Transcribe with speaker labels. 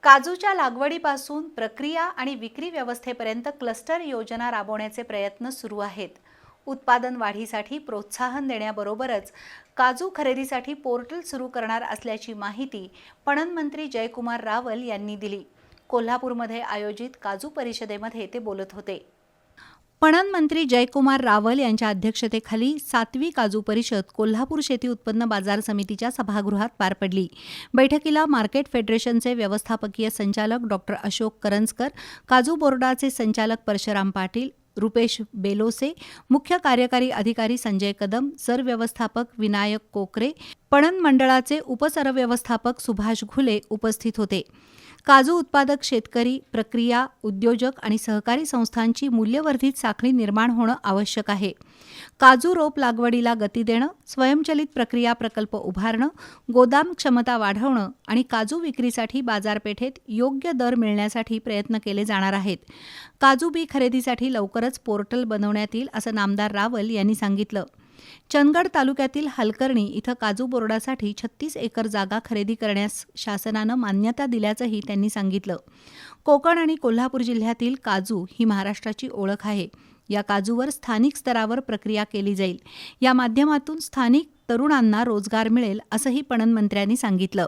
Speaker 1: काजूच्या लागवडीपासून प्रक्रिया आणि विक्री व्यवस्थेपर्यंत क्लस्टर योजना राबवण्याचे प्रयत्न सुरू आहेत. उत्पादन वाढीसाठी प्रोत्साहन देण्याबरोबरच काजू खरेदीसाठी पोर्टल सुरू करणार असल्याची माहिती पणन मंत्री जयकुमार रावल यांनी दिली. कोल्हापूरमध्ये आयोजित काजू परिषदेमध्ये ते बोलत होते. पणन मंत्री जयकुमार रावल यांच्या अध्यक्षतेखाली 7वी काजू परिषद कोल्हापूर शेती उत्पन्न बाजार समितीच्या सभागृहात पार पडली. बैठकीला मार्केट फेडरेशनचे व्यवस्थापकीय संचालक डॉ. अशोक करंजकर, काजू बोर्डाचे संचालक परशुराम पाटील, रुपेश बेलोसे, मुख्य कार्यकारी अधिकारी संजय कदम, सरव्यवस्थापक विनायक कोकरे, पणन मंडळाचे उपसरव्यवस्थापक सुभाष घुले उपस्थित होते. काजू उत्पादक शेतकरी, प्रक्रिया, उद्योजक आणि सहकारी संस्थांची मूल्यवर्धित साखळी निर्माण होणं आवश्यक आहे. काजू रोप लागवडीला गती देणं, स्वयंचलित प्रक्रिया प्रकल्प उभारणं, गोदाम क्षमता वाढवणं आणि काजू विक्रीसाठी बाजारपेठेत योग्य दर मिळण्यासाठी प्रयत्न केले जाणार आहेत. काजू बी खरेदीसाठी लवकरच पोर्टल बनवण्यात येईल असं नामदार रावल यांनी सांगितलं. चंदगड तालुक्यातील हलकर्णी इथं काजू बोर्डासाठी 36 एकर जागा खरेदी करण्यास शासनानं मान्यता दिल्याचंही त्यांनी सांगितलं. कोकण आणि कोल्हापूर जिल्ह्यातील काजू ही महाराष्ट्राची ओळख आहे. या काजूवर स्थानिक स्तरावर प्रक्रिया केली जाईल. या माध्यमातून स्थानिक तरुणांना रोजगार मिळेल असंही पणन मंत्र्यांनी सांगितलं.